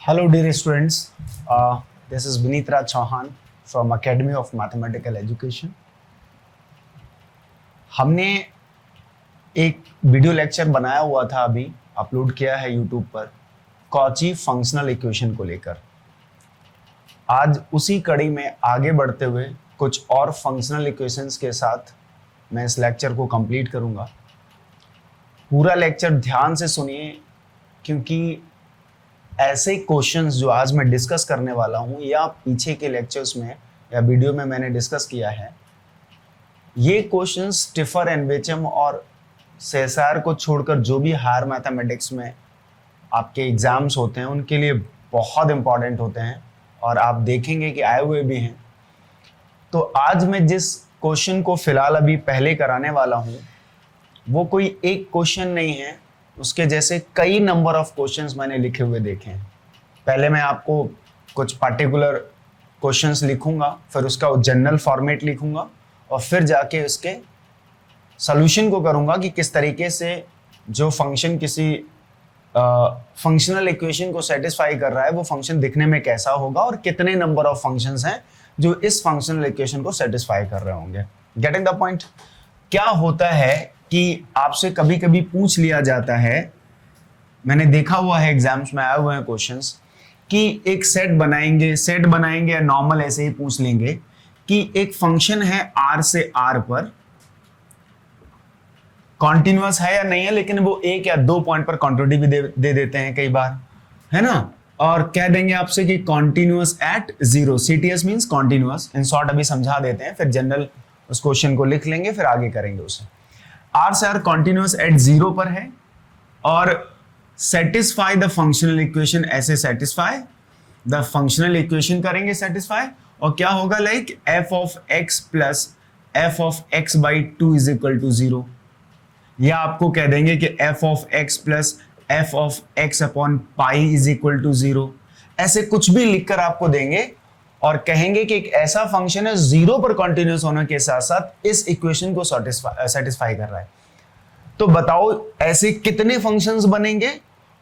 Hello, dear students. This is Vineet Raj Chauhan from Academy of Mathematical Education. हमने एक video lecture बनाया हुआ था, अभी अपलोड किया है यूट्यूब पर, कॉची फंक्शनल इक्वेशन को लेकर। आज उसी कड़ी में आगे बढ़ते हुए कुछ और फंक्शनल इक्वेशंस के साथ मैं इस लेक्चर को कंप्लीट करूंगा। पूरा लेक्चर ध्यान से सुनिए, क्योंकि ऐसे क्वेश्चंस जो आज मैं डिस्कस करने वाला हूं या पीछे के लेक्चर्स में या वीडियो में मैंने डिस्कस किया है, ये क्वेश्चंस स्टिफर एंड बेचम और सेसार को छोड़कर जो भी हायर मैथमेटिक्स में आपके एग्जाम्स होते हैं उनके लिए बहुत इंपॉर्टेंट होते हैं और आप देखेंगे कि आए हुए भी हैं। तो आज मैं जिस क्वेश्चन को फिलहाल अभी पहले कराने वाला हूं वो कोई एक क्वेश्चन नहीं है, उसके जैसे कई नंबर ऑफ क्वेश्चंस मैंने लिखे हुए देखे हैं। पहले मैं आपको कुछ पर्टिकुलर क्वेश्चंस लिखूंगा, फिर उसका जनरल फॉर्मेट लिखूंगा और फिर जाके उसके सॉल्यूशन को करूंगा कि किस तरीके से जो फंक्शन किसी फंक्शनल इक्वेशन को सेटिस्फाई कर रहा है वो फंक्शन दिखने में कैसा होगा और कितने नंबर ऑफ फंक्शंस हैं जो इस फंक्शनल इक्वेशन को सेटिस्फाई कर रहे होंगे। Getting the point? क्या होता है कि आपसे कभी कभी पूछ लिया जाता है, मैंने देखा हुआ है एग्जाम्स में आए हुए हैं क्वेश्चंस, कि एक सेट बनाएंगे या नॉर्मल ऐसे ही पूछ लेंगे कि एक फंक्शन है r से r पर, कॉन्टिन्यूअस है या नहीं है, लेकिन वो एक या दो पॉइंट पर कॉन्टिन्यूटी भी दे देते हैं कई बार, है ना। और कह देंगे आपसे कि continuous at 0, CTS means continuous. In short अभी समझा देते हैं, फिर जनरल उस क्वेश्चन को लिख लेंगे, फिर आगे करेंगे उसे। r से r कॉन्टिन्यूअस एट 0 पर है और सेटिस्फाई द फंक्शनल इक्वेशन, ऐसे सेटिस्फाई द फंक्शनल इक्वेशन करेंगे सेटिस्फाई, और क्या होगा like f of x plus f of x by 2 is equal to 0, या आपको कह देंगे कि f of x plus f of x upon pi is equal to 0। ऐसे कुछ भी लिखकर आपको देंगे और कहेंगे कि एक ऐसा फंक्शन है 0 पर कंटिन्यूअस होने के साथ साथ इस इक्वेशन को सेटिस्फाई कर रहा है। तो बताओ ऐसे कितने फंक्शंस बनेंगे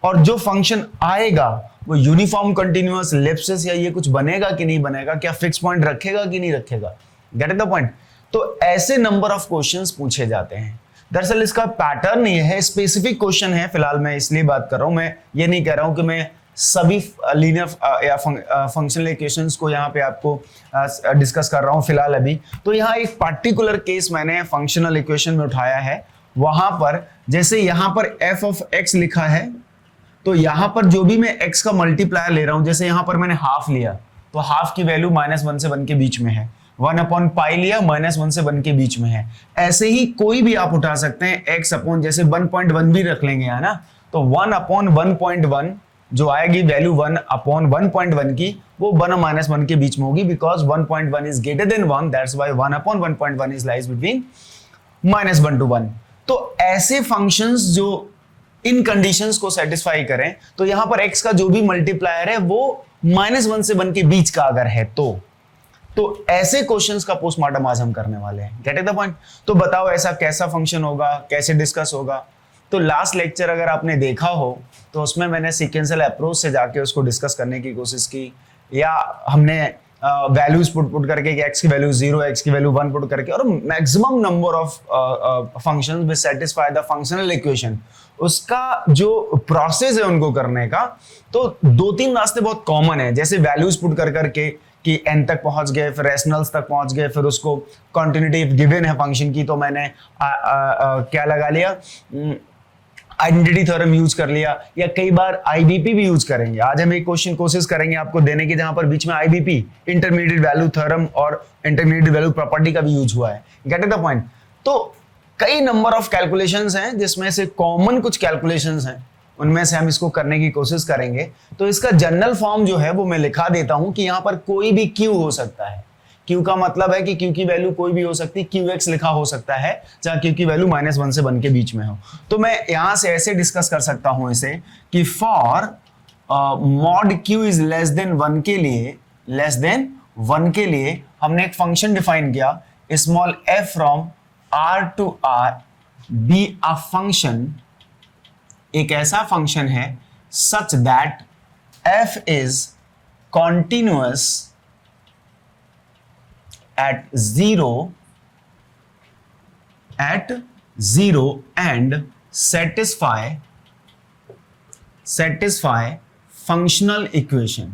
और जो फंक्शन आएगा वो यूनिफॉर्म कंटिन्यूअस, एलिप्सिस या ये कुछ बनेगा कि नहीं बनेगा, क्या फिक्स पॉइंट रखेगा कि नहीं रखेगा। Gate the point? तो ऐसे नंबर ऑफ क्वेश्चंस पूछे जाते हैं। दरअसल इसका पैटर्न ये है, स्पेसिफिक क्वेश्चन है, फिलहाल मैं इसलिए बात कर रहा हूं, मैं ये नहीं कह रहा हूं कि मैं सभी लीनियर या फंक्शनल इक्वेशंस को यहाँ पे आपको डिस्कस कर रहा हूँ फिलहाल अभी। तो यहाँ एक पर्टिकुलर केस मैंने फंक्शनल इक्वेशन में उठाया है। वहां पर जैसे यहाँ पर f ऑफ x लिखा है, तो यहाँ पर जो भी मैं x का मल्टीप्लायर ले रहा हूँ, जैसे यहाँ पर मैंने हाफ लिया तो हाफ की वैल्यू -1 से 1 के बीच में है, 1 अपॉन पाई लिया -1 से 1 के बीच में है। ऐसे ही कोई भी आप उठा सकते हैं, x अपॉन जैसे 1.1 भी रख लेंगे, है ना। तो 1 अपॉन 1.1 जो आएगी वैल्यू 1 अपॉन 1.1 की, वो 1 और -1 के बीच में होगी, because 1.1 is greater than 1, that's why 1 upon 1.1 is lies between -1 to 1। तो ऐसे फंक्शंस जो इन कंडीशंस को सेटिस्फाई करें, तो यहां पर x का जो भी मल्टीप्लायर है वो -1 से 1 के बीच का अगर है तो ऐसे क्वेश्चंस का पोस्टमार्टम आज हम करने वाले हैं। Gate the point? तो बताओ ऐसा कैसा फंक्शन होगा, कैसे डिस्कस होगा। तो लास्ट लेक्चर अगर आपने देखा हो तो उसमें मैंने सीक्वेंशियल अप्रोच से जाके उसको डिस्कस करने की कोशिश की, या हमने वैल्यूज पुट करके कि x की वैल्यू 0, x की वैल्यू 1 पुट करके, और maximum number of functions which satisfy the functional equation, उसका जो प्रोसेस है उनको करने का। तो 2-3 रास्ते बहुत कॉमन है, जैसे वैल्यूज पुट करके कि n तक पहुंच गए, फिर रेशनल्स तक पहुंच गए, फिर उसको कॉन्टिन्यूटी गिवन है फंक्शन की, तो मैंने क्या लगा लिया, आइडेंटिटी थ्योरम यूज कर लिया, या कई बार आईबीपी भी यूज करेंगे। आज हम एक क्वेश्चन कोशिश करेंगे आपको देने की जहां पर बीच में आईबीपी, इंटरमीडिएट वैल्यू थ्योरम और इंटरमीडिएट वैल्यू प्रॉपर्टी का भी यूज हुआ है। Gate the point? तो कई नंबर ऑफ कैलकुलेशंस हैं, जिसमें से कॉमन कुछ कैलकुलेशंस हैं, उनमें से हम इसको करने की कोशिश करेंगे। तो इसका जनरल फॉर्म जो है वो मैं लिखा देता हूं कि यहां पर कोई भी क्यू हो सकता है। क्यू का मतलब है कि क्यू की वैल्यू कोई भी हो सकती है, QX लिखा हो सकता है जहां क्यू की वैल्यू -1 से 1 के बीच में हो। तो मैं यहां से ऐसे डिस्कस कर सकता हूं इसे कि for mod Q is less than 1 के लिए हमने एक फंक्शन डिफाइन किया, small f from r to r be a function, एक ऐसा फंक्शन है such that f is continuous at zero and satisfy functional equation,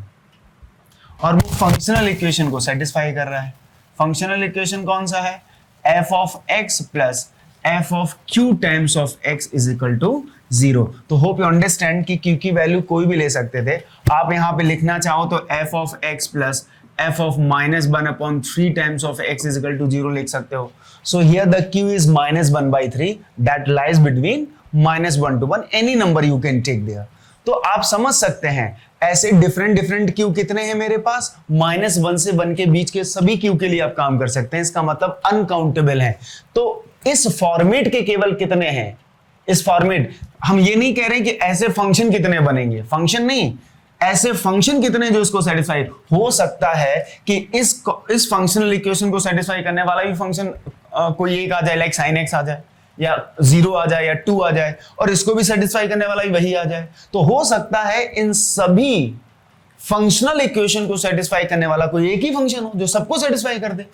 और वो फंक्शनल इक्वेशन को सेटिस्फाई कर रहा है। फंक्शनल इक्वेशन कौन सा है? f of x plus f of q times of x is equal to 0। तो होप यू अंडरस्टैंड कि q की वैल्यू कोई भी ले सकते थे। आप यहां पे लिखना चाहो तो f of x plus f of minus 1 upon 3 times of x is equal to 0 लिख सकते हो। So here the q is minus 1 by 3 that lies between minus 1 to 1, any number you can take there। तो आप समझ सकते हैं ऐसे different q कितने हैं मेरे पास, -1 से 1 के बीच के सभी q के लिए आप काम कर सकते हैं। इसका मतलब अनकाउंटेबल है। तो इस फॉर्मेट के केवल कितने हैं, इस फॉर्मेट, हम ये नहीं कह रहे कि ऐसे फंक्शन कितने बनेंगे, फंक्शन नहीं, ऐसे फंक्शन कितने जो इसको सेटिस्फाई हो सकता है कि इस फंक्शनल इक्वेशन को सेटिस्फाई करने वाला भी फंक्शन कोई एक आ जाए, लाइक sin x आ जाए, या 0 आ जाए, या 2 आ जाए, और इसको भी सेटिस्फाई करने वाला भी वही आ जाए। तो हो सकता है इन सभी फंक्शनल इक्वेशन को सेटिस्फाई करने वाला कोई एक ही फंक्शन हो जो सबको सेटिस्फाई कर दे।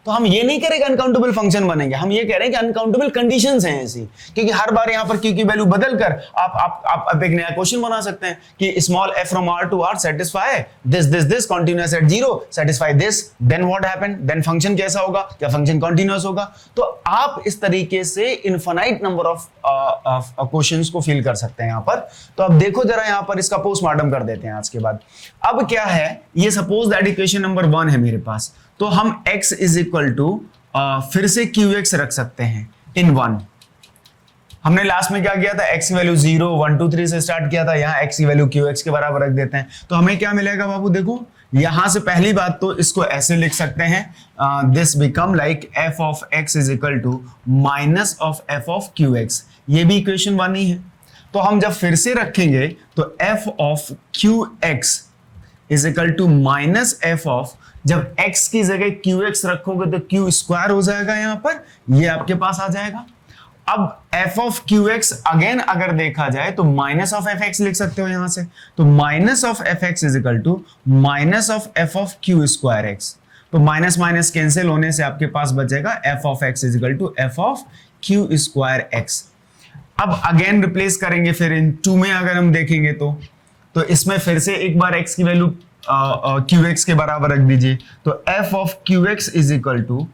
तो हम ये नहीं कह रहे कि अनकाउंटेबल फंक्शन बनेंगे, हम ये कह रहे हैं कि अनकाउंटेबल कंडीशंस हैं ऐसी, क्योंकि हर बार यहां पर q की वैल्यू बदलकर आप एक नया क्वेश्चन बना सकते हैं कि small f from r to r satisfy this continuous at 0 satisfy this, then what happen, then function कैसा होगा, क्या फंक्शन कंटीन्यूअस होगा। तो आप इस तरीके से इनफाइनाइट नंबर ऑफ क्वेश्चंस को फिल कर सकते हैं यहां पर। तो अब देखो जरा यहां पर इसका पोस्टमार्टम कर देते हैं आज के बाद। अब क्या है, ये सपोज दैट इक्वेशन नंबर 1 है मेरे पास, तो हम x इज इक्वल टू फिर से qx रख सकते हैं इन 1। हमने लास्ट में क्या किया था, x की वैल्यू 0 1 2 3 से स्टार्ट किया था, यहां x की वैल्यू qx के बराबर रख देते हैं। तो हमें क्या मिलेगा बाबू, देखो यहां से पहली बात तो इसको ऐसे लिख सकते हैं, this become like f of x is equal to minus of f of qx, ये भी इक्वेशन 1 ही है। तो हम जब फिर से रखेंगे तो f of qx is equal to minus f of, जब x की जगह qx रखोगे तो q स्क्वायर हो जाएगा, यहां पर ये आपके पास आ जाएगा। अब f ऑफ qx अगेन अगर देखा जाए तो माइनस ऑफ fx लिख सकते हो यहां से, तो minus of fx is equal to minus of f of q square x। तो माइनस माइनस कैंसिल होने से आपके पास बचेगा f of x is equal to f of q square x। अब अगेन रिप्लेस करेंगे फिर इन 2 में, अगर हम देखेंगे तो इसमें फिर से एक बार x की वैल्यू qx के बराबर रख दीजिए, तो f of qx is equal to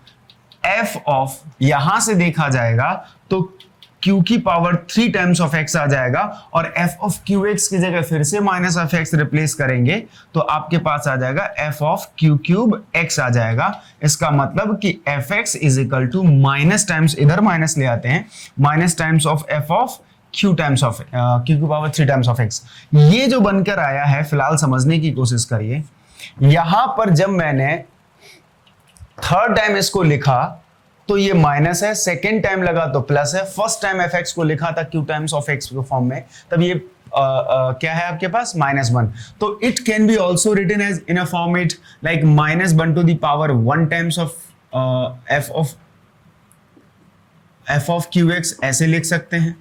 f of, यहां से देखा जाएगा तो q की पावर 3 टाइम्स ऑफ x आ जाएगा, और f ऑफ qx की जगह फिर से माइनस ऑफ x रिप्लेस करेंगे तो आपके पास आ जाएगा f of q cube x आ जाएगा। इसका मतलब कि fx is equal to minus times, इधर माइनस ले आते हैं, minus times of f of q times of q की पावर 3 टाइम्स ऑफ x। ये जो बनकर आया है, फिलहाल समझने की कोशिश करिए। यहां पर जब मैंने थर्ड टाइम इसको लिखा तो ये माइनस है, सेकेंड टाइम लगा तो प्लस है, फर्स्ट टाइम fx को लिखा था q टाइम्स ऑफ x के फॉर्म में, तब ये क्या है आपके पास -1। तो it can be also written as in a format like -1 to the power 1 times of f of qx, ऐसे लिख सकते हैं।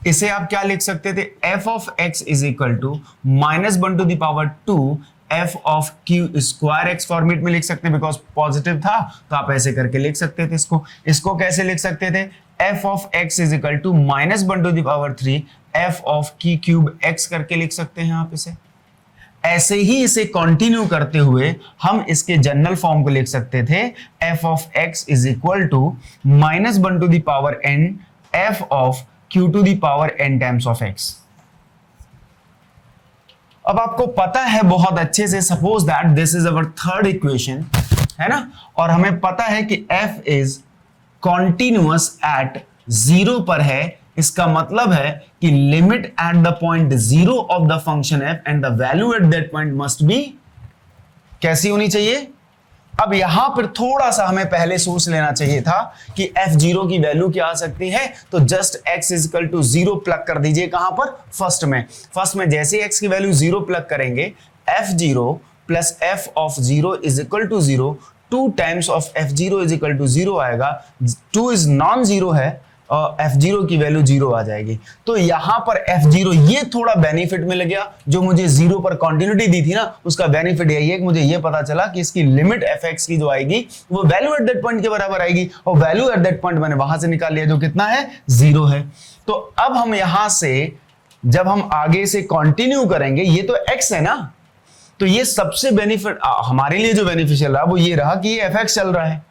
इसे आप क्या लिख सकते थे, f of x is equal to -1 to the power 2 f of q square x format में लिख सकते हैं, बिकॉज पॉजिटिव था तो आप ऐसे करके लिख सकते थे। इसको कैसे लिख सकते थे, f of x is equal to -1 to the power 3 f of q cube x करके लिख सकते हैं आप इसे। ऐसे ही इसे कंटिन्यू करते हुए हम इसके जनरल फॉर्म को लिख सकते थे, f of x is equal to -1 to the power n f of q to the power n times of x। अब आपको पता है बहुत अच्छे से, suppose that this is our third equation, है ना, और हमें पता है कि f इज कॉन्टिन्यूअस एट 0 पर है। इसका मतलब है कि limit at the point 0 of the function f and the value at that point must be कैसी होनी चाहिए। अब यहां पर थोड़ा सा हमें पहले सोच लेना चाहिए था कि f0 की वैल्यू क्या आ सकती है, तो just x is equal to 0 plug कर दीजिए, कहां पर, फर्स्ट में जैसे x की वैल्यू 0 प्लग करेंगे, f0 plus f of 0 is equal to 0, 2 times of f0 is equal to 0 आएगा। 2 इज नॉन जीरो है, f0 की वैल्यू 0 आ जाएगी। तो यहां पर f0 ये थोड़ा बेनिफिट मिल गया, जो मुझे 0 पर कंटिन्यूटी दी थी ना, उसका बेनिफिट यही है कि मुझे ये पता चला कि इसकी लिमिट fx की जो आएगी वो वैल्यू एट दैट पॉइंट के बराबर आएगी, और वैल्यू एट दैट पॉइंट मैंने वहां से निकाल लिया जो कितना है 0 है। तो अब हम यहां से जब हम आगे से कंटिन्यू करेंगे, ये तो x है ना, तो ये सबसे बेनिफिट हमारे लिए जो बेनिफिशियल रहा वो ये रहा कि ये fx चल रहा है,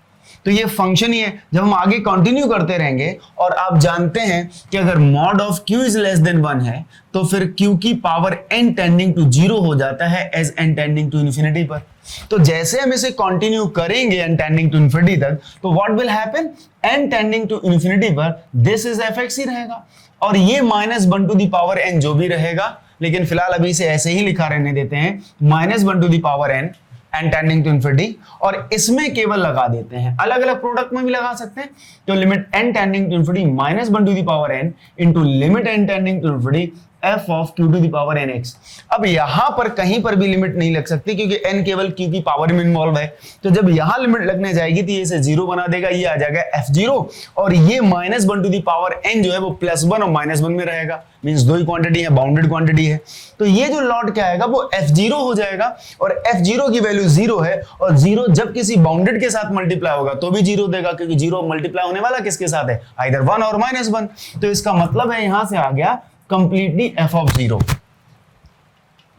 तो ये फंक्शन ही है। जब हम आगे कंटिन्यू करते रहेंगे, और आप जानते हैं कि अगर mod of q is less than 1 है तो फिर q की पावर n टेंडिंग टू 0 हो जाता है as n tending to infinity पर। तो जैसे हम इसे कंटिन्यू करेंगे n टेंडिंग टू इन्फिनिटी तक, तो what will happen, n tending to infinity पर दिस इज fx ही रहेगा, और ये -1 टू द पावर n जो भी रहेगा, लेकिन फिलहाल अभी इसे ऐसे ही लिखा रहने देते हैं, -1 to the power n and tending to infinity, और इसमें केवल लगा देते हैं, अलग अलग प्रोडक्ट में भी लगा सकते हैं। तो limit n tending to infinity -1 to the power n into limit n tending to infinity f of q to the power nx। अब यहां पर कहीं पर भी लिमिट नहीं लग सकती क्योंकि n केवल q की पावर में इन्वॉल्व है। तो जब यहां लिमिट लगने जाएगी तो ये इसे 0 बना देगा, ये आ जाएगा f0, और ये -1 टू द पावर n जो है वो +1 और -1 में रहेगा, मींस दो ही क्वांटिटी है, बाउंडेड क्वांटिटी है। तो ये जो लॉट क्या आएगा वो f0 हो जाएगा, और f0 की वैल्यू 0 है, और 0 जब किसी बाउंडेड के साथ मल्टीप्लाई होगा तो भी 0 देगा, क्योंकि 0 मल्टीप्लाई होने वाला किसके साथ है, आइदर 1 और -1। तो इसका मतलब है यहां से आ गया completely f of 0।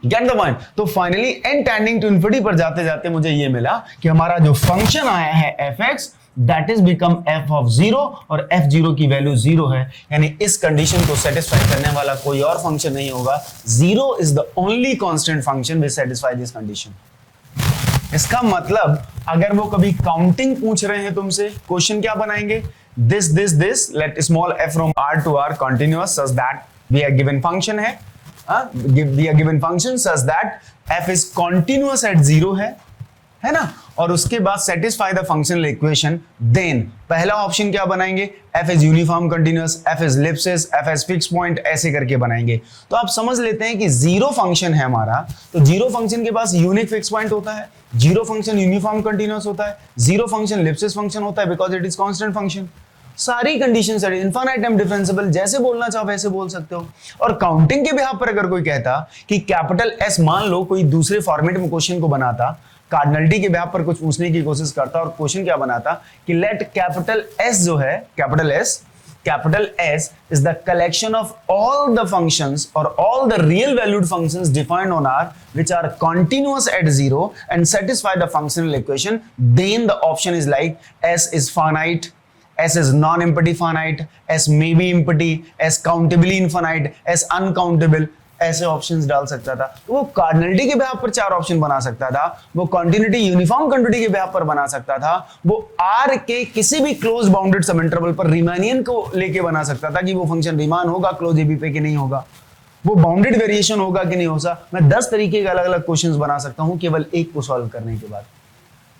Get the point. तो finally n tending to infinity पर जाते जाते मुझे ये मिला कि हमारा जो फंक्शन आया है fx that is become f of 0, और f0 की वैल्यू 0 है, यानी इस कंडीशन को सेटिस्फाई करने वाला कोई और फंक्शन नहीं होगा। 0 is the only constant function which satisfy this condition. इसका मतलब अगर वो कभी काउंटिंग पूछ रहे हैं तुमसे, क्वेश्चन क्या बनाएंगे, this let small f from r to r continuous such that we are given function है, we are given function such that f is continuous at 0 है ना, और उसके बाद satisfy the functional equation, then पहला option क्या बनाएंगे, f is uniform continuous, f is ellipsis, f is fix point, ऐसे करके बनाएंगे। तो आप समझ लेते हैं कि 0 फंक्शन है हमारा, तो 0 फंक्शन के पास यूनिक फिक्स पॉइंट होता है, 0 फंक्शन यूनिफॉर्म कंटिन्यूअस होता है, 0 फंक्शन एलिप्सिस फंक्शन होता है because it is constant function. सारी कंडीशन है, इनफाइनाइट टाइम डिफरेंशिएबल, जैसे बोलना चाहो वैसे बोल सकते हो। और काउंटिंग के बिहाफ पर अगर कोई कहता कि कैपिटल S, मान लो कोई दूसरे फॉर्मेट में क्वेश्चन को बनाता, कार्डिनलिटी के बिहाफ पर कुछ पूछने की कोशिश करता, और क्वेश्चन क्या बनाता कि लेट कैपिटल S जो है, capital S is the collection of all the functions or all the real valued functions defined on R which are continuous at 0 and satisfy the functional equation, then the option is like S is finite, S is non-empty finite, S may be empty, S countably infinite, S uncountable, ऐसे options डाल सकता था। वो cardinality के behalf पर 4 option बना सकता था, वो कंटिन्यूटी यूनिफॉर्म कंटिन्यूटी के बिहाफ पर बना सकता था, वो R के किसी भी क्लोज बाउंडेड सब इंटरवल पर रीमानियन को लेके बना सकता था कि वो फंक्शन रीमान होगा क्लोज AB पे कि नहीं होगा, वो बाउंडेड वेरिएशन होगा कि नहीं होगा। मैं 10 तरीके के अलग अलग क्वेश्चंस बना सकता हूं केवल एक को सॉल्व करने के बाद।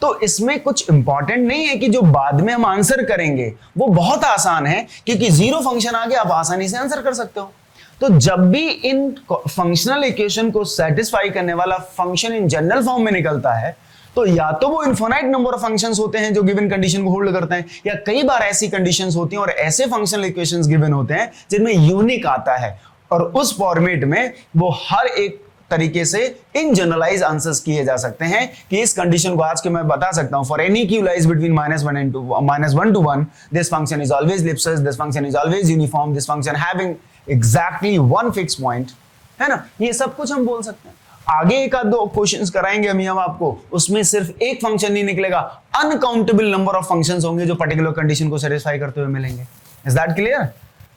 तो इसमें कुछ इंपॉर्टेंट नहीं है कि जो बाद में हम आंसर करेंगे वो बहुत आसान है, क्योंकि 0 फंक्शन आगे आप आसानी से आंसर कर सकते हो। तो जब भी इन फंक्शनल इक्वेशन को सेटिस्फाई करने वाला फंक्शन इन जनरल फॉर्म में निकलता है, तो या तो वो इनफिनाइट नंबर ऑफ फंक्शंस होते हैं जो गिवन कंडीशन को होल्ड करते हैं, या कई बार ऐसी कंडीशंस होती हैं और ऐसे फंक्शनल इक्वेशंस गिवन होते हैं जिनमें यूनिक आता है, और उस फॉर्मेट में वो हर एक तरीके से इन जनरलाइज आंसर्स किए जा सकते हैं कि इस कंडीशन को आज के मैं बता सकता हूं, for any q lies between -1 to 1 this function is always Ellipsis, this function is always uniform, this function having exactly 1 fix point, है ना, ये सब कुछ हम बोल सकते हैं। आगे एक आध 2 क्वेश्चंस कराएंगे हम आपको, उसमें सिर्फ एक फंक्शन नहीं निकलेगा, अनकाउंटेबल नंबर ऑफ फंक्शंस होंगे जो पर्टिकुलर कंडीशन को सेटिस्फाई करते हुए मिलेंगे। Is that clear?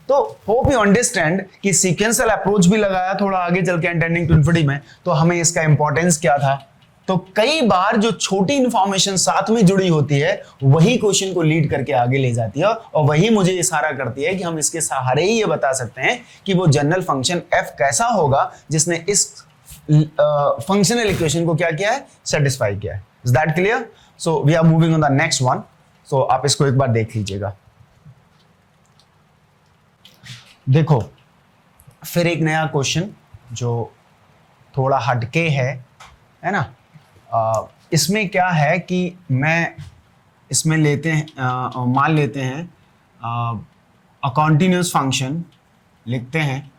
तो होप यू अंडरस्टैंड कि सीक्वेंशियल अप्रोच भी लगाया थोड़ा आगे चल के टेंडिंग टू इन्फिनिटी में, तो हमें इसका इंपॉर्टेंस क्या था। तो कई बार जो छोटी इंफॉर्मेशन साथ में जुड़ी होती है वही क्वेश्चन को लीड करके आगे ले जाती है, और वही मुझे इशारा करती है कि हम इसके सहारे ही ये बता सकते हैं कि वो जनरल फंक्शन f कैसा होगा जिसने इस फंक्शनल इक्वेशन को क्या किया है, सेटिस्फाई किया है। Is that clear? So we are moving on the next one. So आप इसको एक बार देख लीजिएगा। देखो फिर एक नया क्वेश्चन जो थोड़ा हटके है ना। इसमें क्या है कि मैं इसमें लेते हैं मान लेते हैं अ कॉन्टिन्यूस फंक्शन लिखते हैं,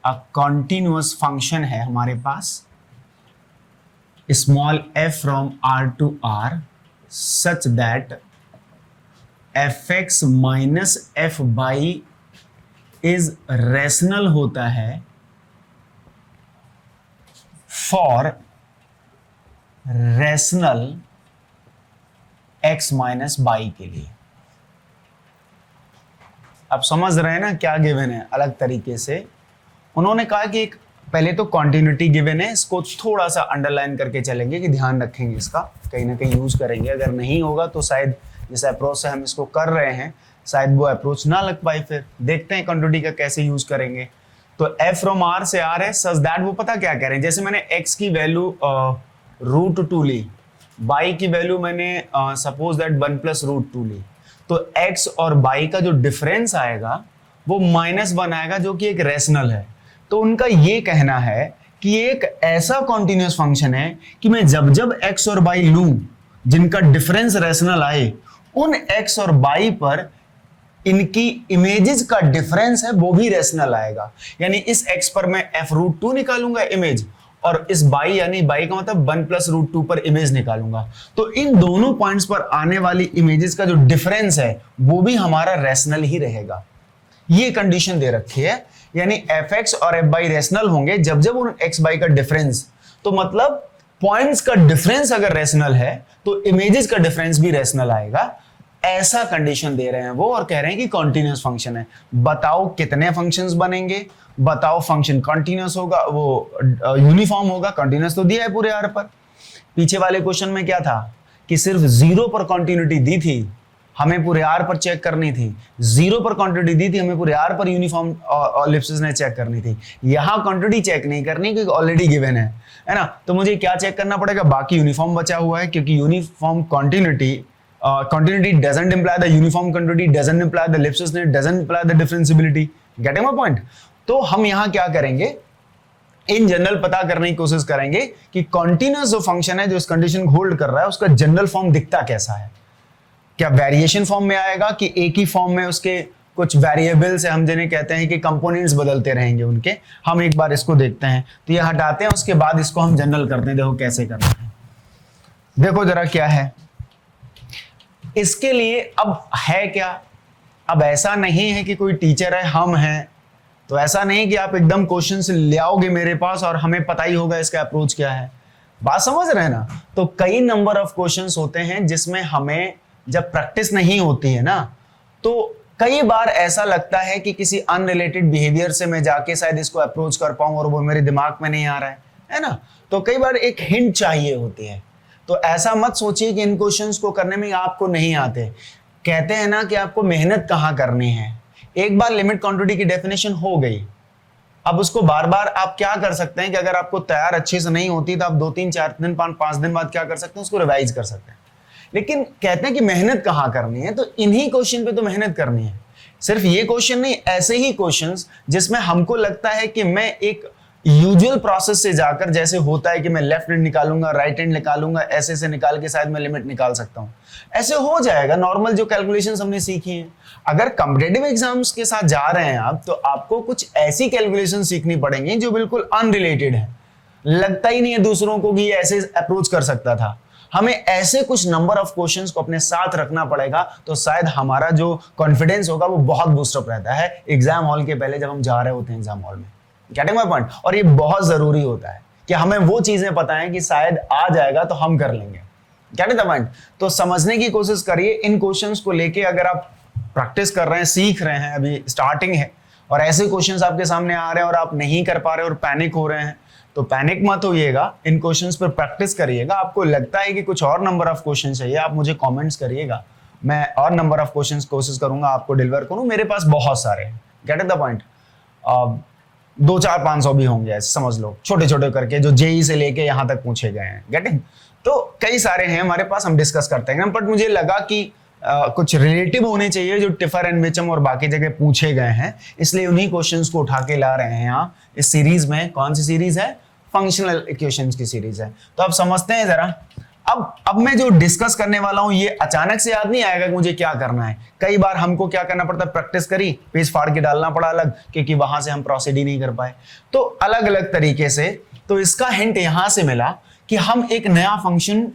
अ कॉन्टिन्यूस फंक्शन है हमारे पास small f from r to r such that fx minus f y is rational होता है for rational x minus y के लिए। आप समझ रहे हैं ना क्या गिवन है? अलग तरीके से उन्होंने कहा कि एक पहले तो कॉन्टिन्यूटी गिवन है, इसको थोड़ा सा अंडरलाइन करके चलेंगे कि ध्यान रखेंगे, इसका कहीं ना कहीं यूज करेंगे। अगर नहीं होगा तो शायद जिस अप्रोच से हम इसको कर रहे हैं शायद वो अप्रोच ना लग पाए। फिर देखते हैं कॉन्टिन्यूटी का कैसे यूज करेंगे। तो f फ्रॉम r से r है सच दैट, वो पता क्या कह रहे हैं, जैसे मैंने x की वैल्यू √2 ली, y की वैल्यू मैंने सपोज दैट 1 प्लस √2 ली, तो x और y का जो डिफरेंस आएगा वो -1 आएगा जो कि एक रेशनल है। तो उनका ये कहना है कि एक ऐसा कॉन्टिन्यूस फंक्शन है कि मैं जब जब x और y लूं जिनका डिफरेंस रेशनल आए, उन x और y पर इनकी इमेजेस का डिफरेंस है वो भी रेशनल आएगा। यानी इस x पर मैं f√2 निकालूंगा इमेज, और इस y यानी y का मतलब 1 प्लस √2 पर इमेज निकालूंगा, तो इन दोनों पॉइंट्स पर आने वाली इमेजेस का जो डिफरेंस है वो भी हमारा रेशनल ही रहेगा। ये कंडीशन दे रखी है, यानी fx और fy रेशनल होंगे जब जब उन x y का डिफरेंस, तो मतलब पॉइंट्स का डिफरेंस अगर रेशनल है तो इमेजेस का डिफरेंस भी रेशनल आएगा। ऐसा कंडीशन दे रहे हैं वो, और कह रहे हैं कि कॉन्टिन्यूस फंक्शन है। बताओ कितने फंक्शंस बनेंगे, बताओ फंक्शन कॉन्टिन्यूस होगा, वो यूनिफॉर्म होगा। कॉन्टिन्यूस तो दिया है पूरे आर पर। पीछे वाले क्वेश्चन में क्या था कि सिर्फ 0 पर कॉन्टिन्यूटी दी थी, हमें पूरे आर पर चेक करनी थी। 0 पर क्वांटिटी दी थी, हमें पूरे आर पर यूनिफॉर्म एलिप्सिस ने चेक करनी थी। यहां क्वांटिटी चेक नहीं करनी क्योंकि ऑलरेडी गिवन है ना। तो मुझे क्या चेक करना पड़ेगा? बाकी यूनिफॉर्म बचा हुआ है, क्योंकि uniform quantity doesn't imply the uniform quantity, doesn't imply the ellipsis, doesn't imply the differentiability. Getting my point? तो हम यहां क्या करेंगे, इन जनरल पता करने की कोशिश करेंगे कि कॉन्टिन्यूस जो फंक्शन है जो इस कंडीशन को होल्ड कर रहा है उसका जनरल फॉर्म दिखता कैसा है। क्या वेरिएशन फॉर्म में आएगा कि एक ही फॉर्म में उसके कुछ वेरिएबल्स है, हम जिन्हें कहते हैं कि कंपोनेंट्स बदलते रहेंगे उनके। हम एक बार इसको देखते हैं, तो ये हटाते हैं, उसके बाद इसको हम जनरल करते हैं। देखो कैसे करना है, देखो जरा क्या है इसके लिए। अब है क्या, अब ऐसा नहीं है कि कोई टीचर है हम हैं, तो ऐसा नहीं कि आप एकदम क्वेश्चन से ले आओगे मेरे पास और हमें पता ही होगा इसका अप्रोच क्या है। बात समझ रहे हैं ना? तो कई नंबर ऑफ क्वेश्चंस होते हैं जिसमें हमें जब प्रैक्टिस नहीं होती है ना, तो कई बार ऐसा लगता है कि किसी अनरिलेटेड बिहेवियर से मैं जाके शायद इसको अप्रोच कर पाऊं और वो मेरे दिमाग में नहीं आ रहा है ना। तो कई बार एक हिंट चाहिए होती है। तो ऐसा मत सोचिए कि इन क्वेश्चंस को करने में आपको नहीं आते। कहते हैं ना कि आपको मेहनत कहाँ करनी है। एक बार लिमिट क्वांटिटी की डेफिनेशन हो गई, अब उसको बार बार आप क्या कर सकते हैं कि अगर आपको तैयार अच्छे से नहीं होती तो आप 2-3, 4 दिन, 5 दिन बाद क्या कर सकते हैं, उसको रिवाइज कर सकते हैं। लेकिन कहते हैं कि मेहनत कहाँ करनी है, तो इन्हीं क्वेश्चन पे तो मेहनत करनी है। सिर्फ ये क्वेश्चन नहीं, ऐसे ही क्वेश्चंस जिसमें हमको लगता है कि मैं एक यूजुअल प्रोसेस से जाकर, जैसे होता है कि मैं लेफ्ट हैंड निकालूंगा, राइट हैंड निकालूंगा, ऐसे से निकाल के शायद मैं लिमिट निकाल सकता हूं, ऐसे हो जाएगा नॉर्मल जो कैलकुलेशंस हमने सीखी हैं। अगर कॉम्पिटिटिव एग्जाम्स के साथ जा रहे हैं आप, तो आपको कुछ ऐसी कैलकुलेशन सीखनी पड़ेंगी जो बिल्कुल अनरिलेटेड है, लगता ही नहीं है दूसरों को कि ये ऐसे अप्रोच कर सकता था। हमें ऐसे कुछ नंबर ऑफ क्वेश्चंस को अपने साथ रखना पड़ेगा, तो शायद हमारा जो कॉन्फिडेंस होगा वो बहुत बूस्टअप रहता है एग्जाम हॉल के पहले, जब हम जा रहे होते हैं एग्जाम हॉल में। Getting my point? और ये बहुत जरूरी होता है कि हमें वो चीजें पता है कि शायद आ जाएगा तो हम कर लेंगे। Getting the point? तो समझने की कोशिश करिए इन क्वेश्चंस को लेके। अगर आप प्रैक्टिस कर रहे हैं, सीख रहे हैं, अभी स्टार्टिंग है और ऐसे क्वेश्चंस आपके सामने आ रहे हैं और आप नहीं कर पा रहे और पैनिक हो रहे हैं, तो पैनिक मत होइएगा, इन क्वेश्चंस पर प्रैक्टिस करिएगा। आपको लगता है कि कुछ और नंबर ऑफ क्वेश्चन चाहिए, आप मुझे कमेंट्स करिएगा, मैं और नंबर ऑफ क्वेश्चंस कोशिश करूंगा आपको डिलीवर करूं। मेरे पास बहुत सारे हैं। Gate the point? 200-400-500 भी होंगे, ऐसे समझ लो, छोटे छोटे करके जो जेई से लेके यहां तक पूछे गए हैं। गेटिंग? तो कई सारे हैं हमारे पास, हम डिस्कस करते हैं। बट मुझे लगा कि कुछ रिलेटिव होने चाहिए जो टिफर एंड मिचम और बाकी जगह पूछे गए हैं, इसलिए उन्हीं क्वेश्चंस को उठा के ला रहे हैं यहाँ इस सीरीज में। कौन सी सीरीज है? फंक्शनल इक्वेशंस की सीरीज है। तो आप समझते हैं जरा, अब मैं जो डिस्कस करने वाला हूं ये अचानक से याद नहीं आएगा कि मुझे क्या करना है। कई बार हमको क्या करना पड़ता है, प्रैक्टिस करी, पेज फाड़ के डालना पड़ा अलग, क्योंकि वहां से हम प्रोसीड ही नहीं कर पाए। तो अलग अलग तरीके से, तो इसका हिंट यहां से मिला कि हम एक नया फंक्शन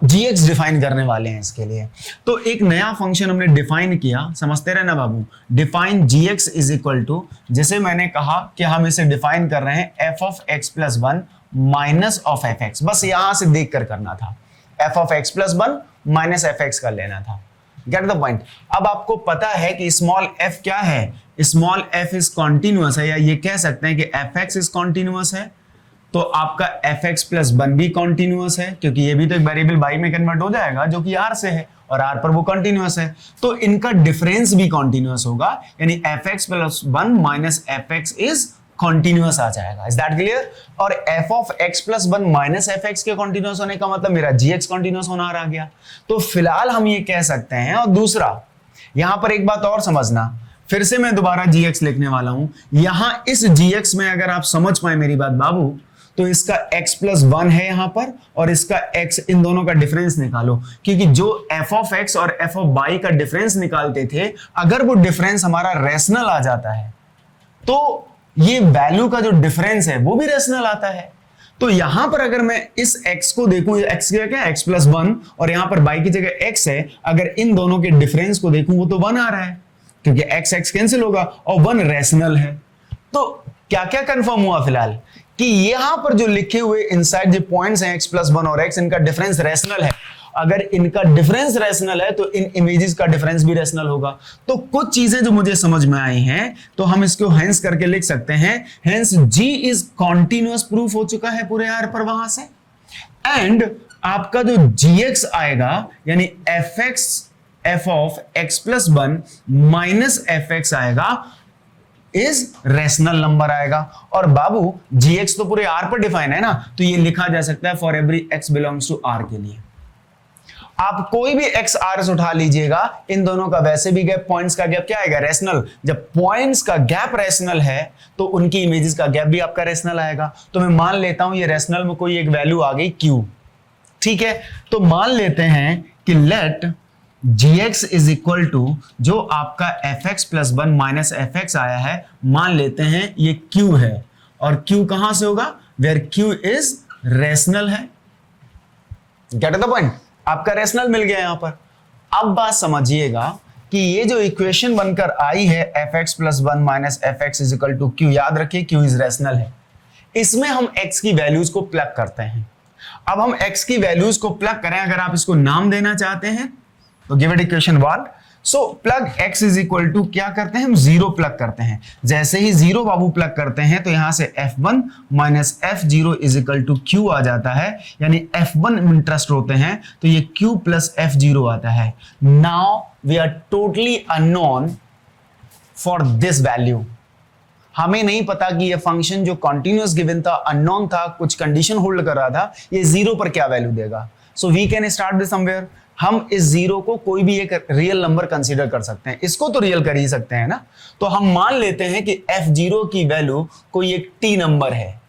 gx डिफाइन करने वाले हैं इसके लिए। तो एक नया फंक्शन हमने डिफाइन किया, समझते रहना बाबू। Define gx is equal to, जैसे मैंने कहा कि हम इसे डिफाइन कर रहे हैं f of x plus 1 minus of F x, बस यहां से देख कर करना था, f of x plus 1 minus f x कर लेना था। Gate the point. अब आपको पता है कि स्मॉल f क्या है, स्मॉल f इज कॉन्टिन्यूअस है, या ये कह सकते हैं कि एफ एक्स इज कॉन्टिन्यूअस है, तो आपका एफ एक्स प्लस 1 भी कॉन्टिन्यूअस है, क्योंकि ये भी तो एक वेरिएबल y में कन्वर्ट हो जाएगा जो कि r से है, और r पर वो कॉन्टिन्यूअस है, तो इनका डिफरेंस भी कॉन्टिन्यूअस होगा, यानी f x plus 1 minus f x is continuous आ जाएगा। Is that clear? और f of x plus 1 minus f x के कॉन्टिन्यूअस होने का मतलब मेरा gx कॉन्टिन्यूअस होना आ गया। तो फिलहाल हम ये कह सकते हैं। और दूसरा, यहां पर एक बात और समझना, फिर से मैं दोबारा gx लिखने वाला हूं, यहां इस gx में अगर आप समझ पाए मेरी बात बाबू, तो इसका x प्लस 1 है यहां पर, और इसका x, इन दोनों का डिफरेंस निकालो, क्योंकि जो f ऑफ x और f ऑफ y का डिफरेंस निकालते थे, अगर वो डिफरेंस हमारा रेशनल आ जाता है तो ये वैल्यू का जो डिफरेंस है वो भी रेशनल आता है। तो यहां पर अगर मैं इस x को देखूं, x क्या है, x प्लस 1, और यहां पर y की जगह x है, अगर इन दोनों के डिफरेंस को देखूं वो तो 1 आ रहा है, क्योंकि x x कैंसिल होगा और 1 रेशनल है। तो क्या क्या कंफर्म हुआ फिलहाल कि यहां पर जो लिखे हुए इनसाइड जो पॉइंट्स हैं x प्लस 1 और x, इनका डिफरेंस रेशनल है। अगर इनका डिफरेंस रेशनल है तो इन इमेजेस का डिफरेंस भी रेशनल होगा। तो कुछ चीजें जो मुझे समझ में आई हैं, तो हम इसको हेंस करके लिख सकते हैं, hence g is continuous proof हो चुका है पूरे r पर वहां से। एंड आपका जो gx आएगा, यानी f of x plus 1 minus f x आएगा, इज रेशनल नंबर आएगा। और बाबू gx तो पूरे r पर डिफाइन है ना, तो ये लिखा जा सकता है for every x belongs to r के लिए। आप कोई भी x r उठा लीजिएगा, इन दोनों का वैसे भी गैप, पॉइंट्स का गैप क्या आएगा, रेशनल। जब पॉइंट्स का गैप रेशनल है तो उनकी इमेजेस का गैप भी आपका रेशनल आएगा। तो मैं मान लेता हूं ये रेशनल में कोई एक वैल्यू आ गई q, ठीक है। तो मान लेते हैं कि let gx is equal to, जो आपका fx plus 1 minus f x आया है, मान लेते हैं ये q है, और q कहां से होगा, वेयर q इज रेशनल है। Gate the point? आपका रेशनल मिल गया यहां पर। अब बात समझिएगा कि ये जो इक्वेशन बनकर आई है fx plus 1 minus f x is equal to q, याद रखिए q इज रेशनल है, इसमें हम x की वैल्यूज को प्लग करते हैं। अब हम x की वैल्यूज को प्लग करें, अगर आप इसको नाम देना चाहते हैं तो give it equation 1। So plug x is equal to, क्या करते हैं हम, 0 प्लग करते हैं। जैसे ही 0 बाबू प्लग करते हैं तो यहां से f1 minus f0 is equal to q आ जाता है, यानी f1 इंटरेस्ट होते हैं तो ये q प्लस f0 आता है। Now we are totally unknown for this value. हमें नहीं पता कि ये फंक्शन जो कॉन्टिन्यूअस गिवन था, अननोन था, कुछ कंडीशन होल्ड कर रहा था, ये 0 पर क्या वैल्यू देगा। So we can start with somewhere. हम इस 0 को कोई भी एक रियल नंबर कंसीडर कर सकते हैं, इसको तो रियल कर ही सकते हैं ना। तो हम मान लेते हैं कि f0 की वैल्यू कोई एक t नंबर है,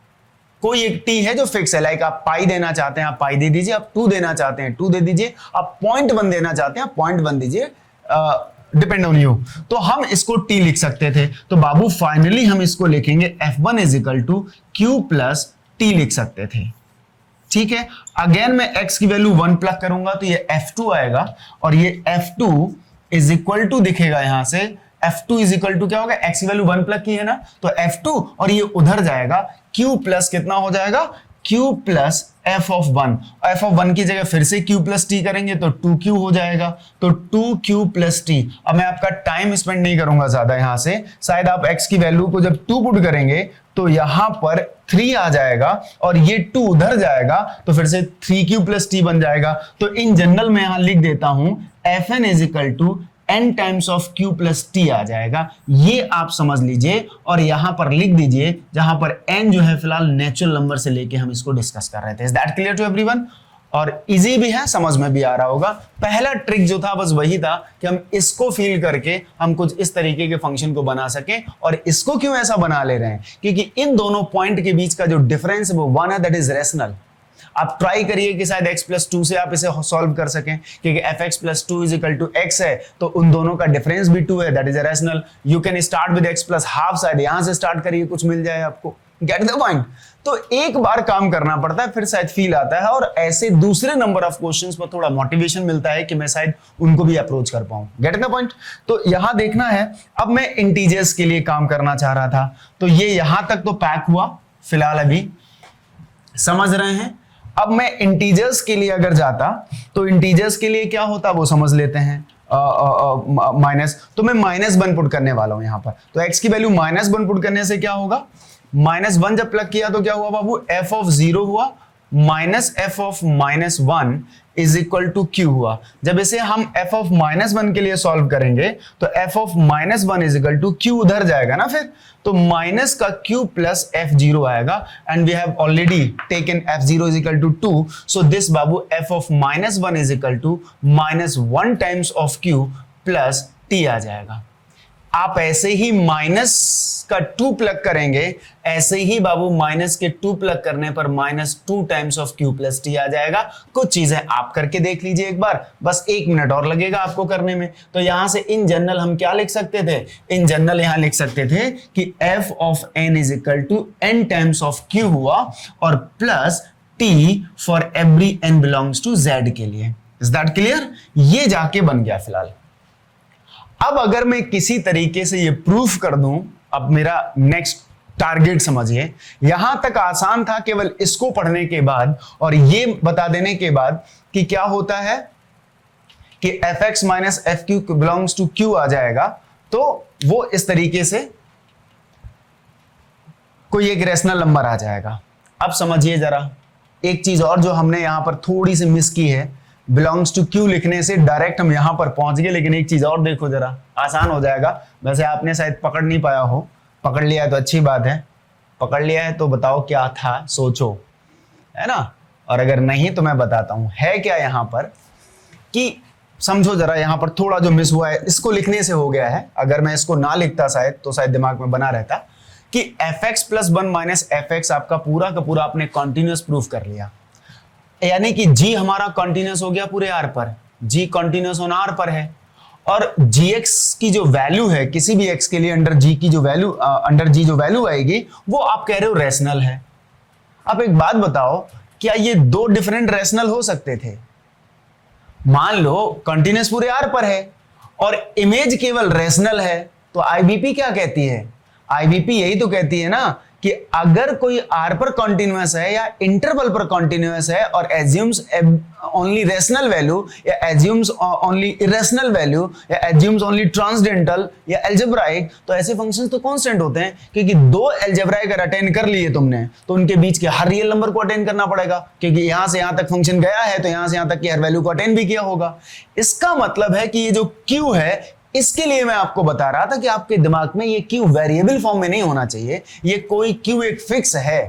कोई एक t है जो फिक्स है। लाइक आप पाई देना चाहते हैं, आप पाई दे दीजिए, आप 2 देना चाहते हैं 2 दे दीजिए, आप 0.1 देना चाहते हैं, आप 0.1 दीजिए, डिपेंड ऑन यू। तो हम इसको t लिख सकते थे। तो बाबू फाइनली हम इसको लिखेंगे f1 is equal to q plus t लिख सकते थे, ठीक है। अगेन मैं x की वैल्यू 1 प्लग करूंगा तो ये f2 आएगा, और ये f2 इज इक्वल टू दिखेगा यहां से, f2 इज इक्वल टू क्या होगा, x की वैल्यू 1 प्लग की है ना, तो f2, और ये उधर जाएगा q प्लस कितना हो जाएगा, q plus f of 1, f of 1 की जगह फिर से q प्लस t करेंगे तो 2q हो जाएगा, तो 2q प्लस t। अब मैं आपका टाइम स्पेंड नहीं करूंगा ज्यादा यहां से, शायद आप x की वैल्यू को जब 2 पुट करेंगे तो यहां पर 3 आ जाएगा, और ये 2 उधर जाएगा तो फिर से 3q प्लस t बन जाएगा। तो इन जनरल में यहां लिख देता हूं fn is equal to n times of q plus t आ जाएगा, ये आप समझ लीजिए। और यहां पर लिख दीजिए जहां पर n जो है फिलहाल नेचुरल नंबर से लेके हम इसको डिस्कस कर रहे थे। Is that clear to everyone? और इजी भी है, समझ में भी आ रहा होगा। पहला ट्रिक जो था बस वही था कि हम इसको फील करके हम कुछ इस तरीके के फंक्शन को बना सकें। और इसको क्यों ऐसा बना ले रहे हैं, क्योंकि इन दोनों पॉइंट के बीच का जो डिफरेंस है वो 1 है, दैट इज रेशनल। आप ट्राई करिए कि शायद x प्लस 2 से आप इसे सॉल्व कर सकें, क्योंकि fx plus 2 is equal to x है, तो उन दोनों का डिफरेंस भी 2 है, that is a rational. You can start with x plus half, शायद यहां से स्टार्ट करिए, कुछ मिल जाए आपको। Gate the point? तो एक बार काम करना पड़ता है, फिर शायद फील आता है, और ऐसे दूसरे नंबर ऑफ क्वेश्चंस पर थोड़ा मोटिवेशन मिलता है कि मैं शायद उनको भी अप्रोच कर पाऊं। Gate the point? तो यहां देखना है, अब मैं इंटीजर्स के लिए काम करना चाह रहा था, तो ये यहां तक तो पैक हुआ फिलहाल, अभी समझ रहे हैं। अब मैं इंटीजर्स के लिए अगर जाता, तो इंटीजर्स के लिए क्या होता वो समझ लेते हैं। माइनस, तो मैं -1 पुट करने वाला हूं यहां पर, तो x की वैल्यू -1 पुट करने से क्या होगा, -1 जब प्लग किया तो क्या हुआ बाबू, f ऑफ 0 हुआ minus f of -1 is equal to q हुआ। जब इसे हम f ऑफ -1 के लिए सॉल्व करेंगे तो f of -1 is equal to q उधर जाएगा ना, फिर तो माइनस का q प्लस f0 आएगा, and we have already taken f0 is equal to 2, so this बाबू f of -1 is equal to -1 times of q plus t आ जाएगा। आप ऐसे ही माइनस का 2 प्लग करेंगे, ऐसे ही बाबू माइनस के 2 प्लग करने पर -2 times of q plus t आ जाएगा। कुछ चीजें आप करके देख लीजिए एक बार, बस 1 मिनट और लगेगा आपको करने में। तो यहां से इन जनरल हम क्या लिख सकते थे, इन जनरल यहां लिख सकते थे कि f of n is equal to n times of q हुआ, और plus t for every n belongs to z के लिए। Is that clear? ये जाके बन गया फिलहाल। अब अगर मैं किसी तरीके से ये प्रूफ कर दूं, अब मेरा नेक्स्ट टारगेट समझिए, यहां तक आसान था केवल इसको पढ़ने के बाद और ये बता देने के बाद कि क्या होता है कि fx minus f q belongs to q आ जाएगा, तो वो इस तरीके से कोई एक रेशनल नंबर आ जाएगा। अब समझिए जरा एक चीज और जो हमने यहां पर थोड़ी सी मिस की है, बिलोंग्स टू क्यू लिखने से डायरेक्ट हम यहां पर पहुंच गए, लेकिन एक चीज और देखो जरा, आसान हो जाएगा। वैसे आपने शायद पकड़ नहीं पाया हो, पकड़ लिया है तो अच्छी बात है, पकड़ लिया है तो बताओ क्या था, सोचो, है ना। और अगर नहीं तो मैं बताता हूं है क्या यहां पर, कि समझो जरा यहां पर थोड़ा जो मिस हुआ है इसको लिखने से हो गया है। अगर मैं इसको ना लिखता शायद तो शायद दिमाग में बना रहता कि fx प्लस 1 माइनस fx आपका पूरा का पूरा आपने कॉन्टिन्यूअस प्रूफ कर लिया, यानी कि g हमारा कॉन्टिन्यूअस हो गया पूरे r पर, g कॉन्टिन्यूअस ऑन r पर है, और gx की जो वैल्यू है किसी भी x के लिए अंडर g की जो वैल्यू अंडर g जो वैल्यू आएगी वो आप कह रहे हो रैशनल है। अब एक बात बताओ, क्या ये दो डिफरेंट रैशनल हो सकते थे? मान लो कॉन्टिन्यूअस पूरे r पर है और इमेज केवल रैशनल है, तो IBP क्या कहती है? IBP यही तो कहती है ना कि अगर कोई r पर कॉन्टिन्यूअस है या इंटरवल पर कॉन्टिन्यूअस है और एज्यूम्स ओनली रैशनल वैल्यू या एज्यूम्स ओनली इरेशनल वैल्यू या एज्यूम्स ओनली ट्रांसडेंटल या एल्जेब्राइक, तो ऐसे फंक्शंस तो कांस्टेंट होते हैं, क्योंकि दो एल्जेब्राइक अगर अटेंड कर लिए तुमने तो उनके बीच के हर रियल नंबर को अटेंड करना पड़ेगा, क्योंकि यहां से यहां तक फंक्शन गया है तो यहां से यहां तक की हर वैल्यू को अटेंड भी किया होगा। इसका मतलब है कि ये जो Q है, इसके लिए मैं आपको बता रहा था कि आपके दिमाग में ये Q वेरिएबल फॉर्म में नहीं होना चाहिए, ये कोई Q एक फिक्स है।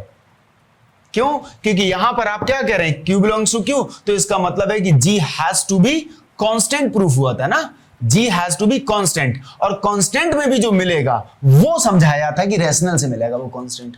क्यों? क्योंकि यहां पर आप क्या कह रहे हैं, Q बिलोंग्स टू Q, तो इसका मतलब है कि G has to be constant proof हुआ था ना, G has to be constant, और कांस्टेंट में भी जो मिलेगा वो समझाया था कि रैशनल से मिलेगा वो कांस्टेंट।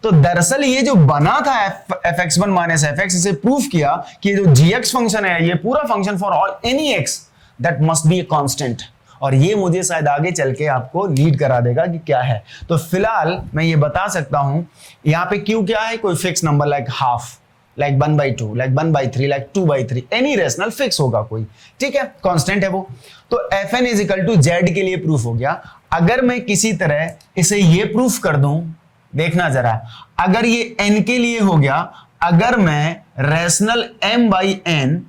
तो दरअसल ये जो बना था fx1 माइनस fx, इसे प्रूफ किया कि ये जो gx फंक्शन है, ये पूरा function for all any x that must be a constant, और ये मुझे शायद आगे चल के आपको लीड करा देगा कि क्या है। तो फिलहाल मैं ये बता सकता हूं यहां पे Q क्या है, कोई fix number like half, like 1/2, like 1/3, like 2/3, any rational fix होगा कोई, ठीक है, कांस्टेंट है वो। तो fn is equal to z के लिए प्रूफ हो गया। अगर मैं किसी तरह इसे ये प्रूफ कर दूं, देखना जरा, अगर ये n के लिए हो गया, अगर मैं रैशनल m/n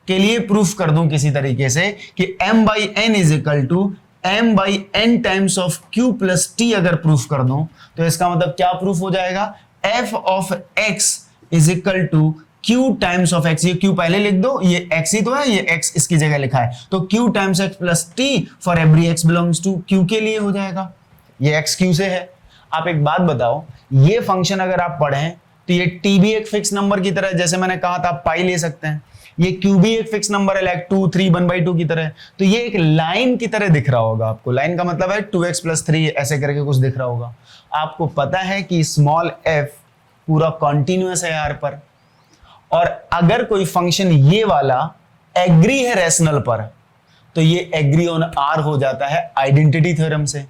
के लिए प्रूफ कर दूं किसी तरीके से कि m/n is equal to m/n times of q plus t, अगर प्रूफ कर दूं तो इसका मतलब क्या प्रूफ हो जाएगा, f of x is equal to q times of x, ये q पहले लिख दो, ये x ही तो है, ये x इसकी जगह लिखा है, तो q times x plus t for every x belongs to q के लिए हो जाएगा, ये x q से है। आप एक बात बताओ, ये फंक्शन अगर आप पढ़ें तो ये t भी एक फिक्स नंबर की तरह, जैसे मैंने कहा था आप पाई ले सकते हैं, ये Q भी एक फिक्स नंबर है लाइक 2, 3, 1/2 की तरह, तो ये एक लाइन की तरह दिख रहा होगा आपको। लाइन का मतलब है 2x प्लस 3 ऐसे करके कुछ दिख रहा होगा। आपको पता है कि स्मॉल f पूरा कॉन्टिन्यूअस है r पर, और अगर कोई फंक्शन ये वाला एग्री है रैशनल पर, तो ये एग्री ऑन आर हो जाता है आइडेंटिटी थ्योरम से।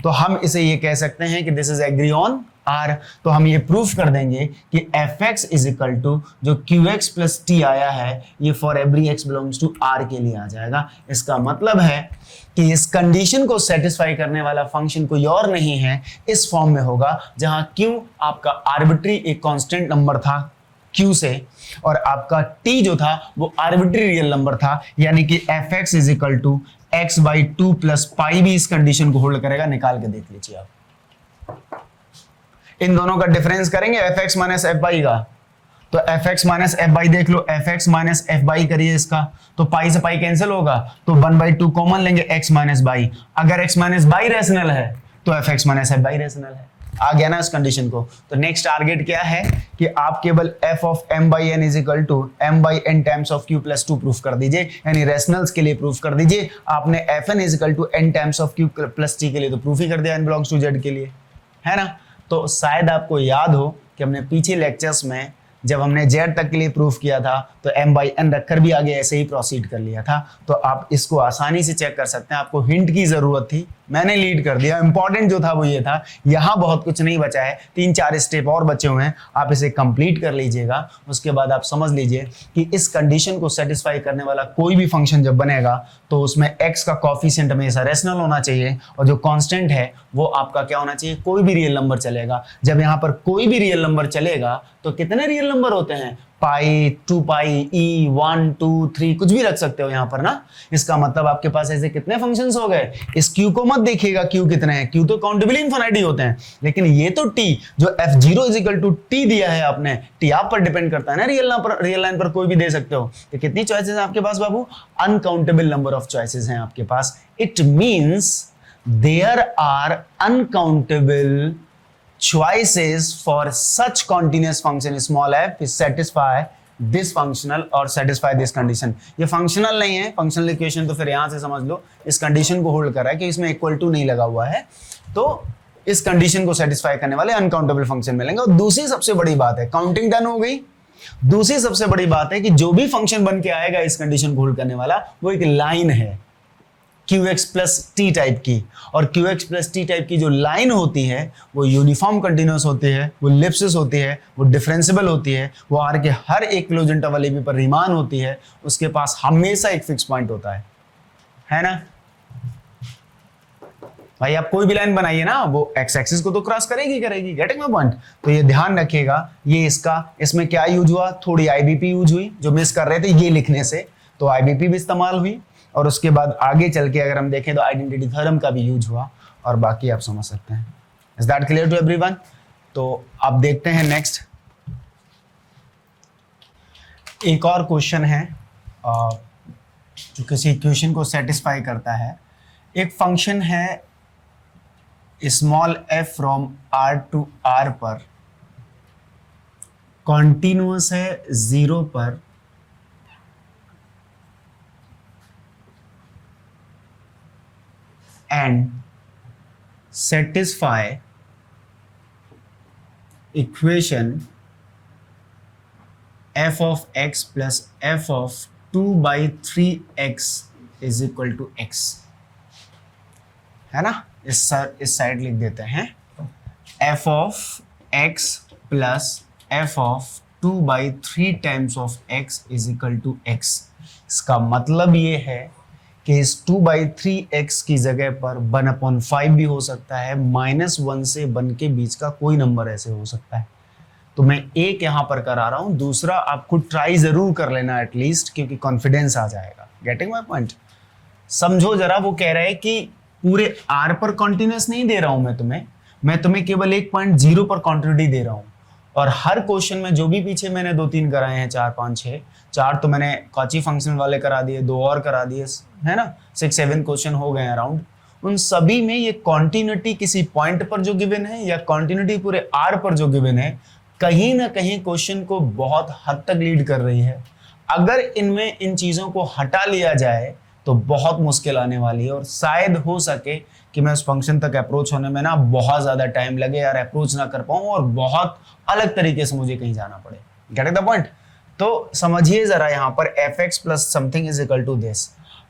तो हम इसे ये कह सकते हैं कि this is agree on r. तो हम ये प्रूफ कर देंगे कि f x is equal to जो क्यू एक्स प्लस टी आया है ये for every x belongs to r के लिए आ जाएगा। इसका मतलब है कि इस कंडीशन को सेटिस्फाई करने वाला फंक्शन कोई और नहीं है, इस फॉर्म में होगा जहां क्यू आपका आर्बिट्री एक कांस्टेंट नंबर था q से, और आपका t जो था वो आर्बिट्री रियल नंबर था, यानी कि f x is equal to x by two plus pi भी इस कंडीशन को होल्ड करेगा। निकाल के देख लीजिए आप, इन दोनों का डिफरेंस करेंगे f x minus f y का, तो f x minus f y देख लो, f x minus f y करिए इसका, तो पाई से पाई कैंसिल होगा, तो 1/2 कॉमन लेंगे एक्स माइनस बाई। अगर एक्स माइनस बाई रैशनल है तो f x minus f by rational है। आ गया ना इस कंडीशन को। तो नेक्स्ट टारगेट क्या है कि आप केवल f of m by n is equal to m by n times of q plus 2 proof कर दीजिए, यानी रेशनल्स के लिए प्रूफ कर दीजिए। आपने fn is equal to n times of q plus t के लिए तो प्रूफ ही कर दिया n बिलोंग्स टू z के लिए, है ना। तो शायद आपको याद हो कि हमने पीछे लेक्चर्स में जब हमने z तक के लिए प्रूफ किया था तो m बाई एन रखकर भी आगे ऐसे ही प्रोसीड कर लिया था। तो आप इसको आसानी से चेक कर सकते हैं। आपको हिंट की जरूरत थी, मैंने लीड कर दिया। इंपॉर्टेंट जो था वो ये था, यहाँ बहुत कुछ नहीं बचा है, 3-4 स्टेप और बचे हुए हैं, आप इसे कंप्लीट कर लीजिएगा। उसके बाद आप समझ लीजिए कि इस कंडीशन को सेटिस्फाई करने वाला कोई भी फंक्शन जब बनेगा तो उसमें x का कॉफिशिएंट हमेशा रैशनल होना चाहिए, और जो कांस्टेंट है वो आपका क्या होना चाहिए, कोई भी रियल नंबर चलेगा। जब यहाँ पर कोई भी रियल नंबर चलेगा तो कितने रियल नंबर होते हैं, पाई, 2 पाई, ई, 1, 2, 3 कुछ भी रख सकते हो यहाँ पर ना। इसका मतलब आपके पास ऐसे कितने फंक्शंस हो गए। इस q को मत देखिएगा q कितने हैं, q तो काउंटेबल इनफिनिट ही होते हैं, लेकिन ये तो t जो f0 is equal to t दिया है आपने, t आप पर डिपेंड करता है ना, रियल लाइन पर कोई भी दे सकते हो। तो कितनी चॉइसेस हैं आपके पास बाबू, अनकाउंटेबल नंबर ऑफ चॉइसेस हैं आपके पास। It means there are uncountable choices for such continuous function small f is satisfy this functional और satisfy this condition। ये फंक्शनल नहीं है, फंक्शनल इक्वेशन तो फिर यहां से समझ लो इस कंडीशन को होल्ड कर रहा है कि इसमें इक्वल टू नहीं लगा हुआ है, तो इस कंडीशन को सेटिस्फाई करने वाले अनकाउंटेबल फंक्शन मिलेंगे। और दूसरी सबसे बड़ी बात है, काउंटिंग डन हो गई। दूसरी सबसे बड़ी बात है कि जो भी फंक्शन बन के आएगा इस कंडीशन को होल्ड करने वाला वो एक लाइन है QX प्लस टी टाइप की, और QX प्लस टी टाइप की जो लाइन होती है वो यूनिफॉर्म कंटिन्यूअस होती है, वो इलिप्सिस होती है, वो डिफरेंशिएबल होती है, वो आर के हर एक क्लोज इंटरवल AB पर रीमान होती है, उसके पास हमेशा एक फिक्स पॉइंट होता है ना भाई। आप कोई भी लाइन बनाइए ना वो एक्स एक्सिस को तो क्रॉस करेगी। Getting my point. तो ये ध्यान रखिएगा, ये इसमें क्या यूज हुआ, थोड़ी IBP यूज हुई, जो मिस कर रहे थे ये लिखने से, तो IBP भी इस्तेमाल हुई, और उसके बाद आगे चल के अगर हम देखें तो आइडेंटिटी थ्योरम का भी यूज हुआ, और बाकी आप समझ सकते हैं। Is that clear to everyone. तो आप देखते हैं नेक्स्ट एक और क्वेश्चन है जो किसी इक्वेशन को सेटिस्फाई करता है। एक फंक्शन है small f from r to r पर, कॉन्टिन्यूअस है 0 पर, and satisfy equation f of x plus f of 2/3x is equal to x, है ना। इस साइड लिख देते हैं f of x plus f of 2/3 times of x is equal to x। इसका मतलब ये है कि इस 2/3x की जगह पर 1/5 भी हो सकता है, -1 से 1 के बीच का कोई नंबर ऐसे हो सकता है। तो मैं एक यहां पर करा रहा हूं, दूसरा आप खुद ट्राई जरूर कर लेना एटलीस्ट, क्योंकि कॉन्फिडेंस आ जाएगा। Getting my point. समझो जरा, वो कह रहा है कि पूरे r पर कॉन्टिन्यूअस नहीं दे रहा हूं मैं तुम्हें केवल 1.0 पर क्वांटिटी दे रहा हूं, और हर क्वेश्चन में जो भी पीछे मैंने 2-3 कराए हैं, 4, 5, 6, 4 तो मैंने कॉची फंक्शन वाले करा दिए, 2 और करा दिए, है ना, 6-7 क्वेश्चन हो गए अराउंड। उन सभी में ये कॉन्टिन्यूटी किसी पॉइंट पर जो गिवन है या कॉन्टिन्यूटी पूरे आर पर जो गिवन है, कहीं ना कहीं क्वेश्चन को बहुत हद तक लीड कर रही है। अगर इनमें इन चीजों को हटा लिया जाए तो बहुत मुश्किल आने वाली है, और शायद हो सके कि मैं उस फंक्शन तक अप्रोच होने में ना बहुत ज्यादा टाइम लगे यार, अप्रोच ना कर पाऊं और बहुत अलग तरीके से मुझे कहीं जाना पड़े। Get the point. तो समझिए जरा यहाँ पर f x plus something is equal to this.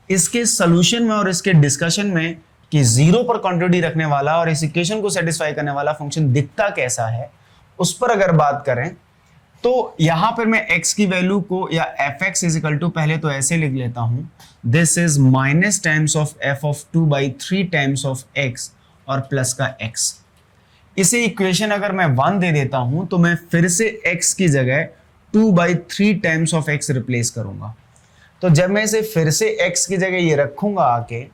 इसके सोल्यूशन में और इसके डिस्कशन में कि जीरो पर क्वांटिटी रखने वाला और इस इक्वेशन को सेटिस्फाई करने वाला फंक्शन दिखता कैसा है, उस पर अगर बात करें तो यहां पर मैं x की वैल्यू को या f x is equal to पहले तो ऐसे लिख लेता हूं, this is minus times of f of 2/3 times of x और प्लस का x। इसे इक्वेशन अगर मैं 1 दे देता हूं तो मैं फिर से x की जगह 2/3 टाइम्स ऑफ x रिप्लेस करूंगा। तो जब मैं इसे फिर से x की जगह ये रखूंगा आके,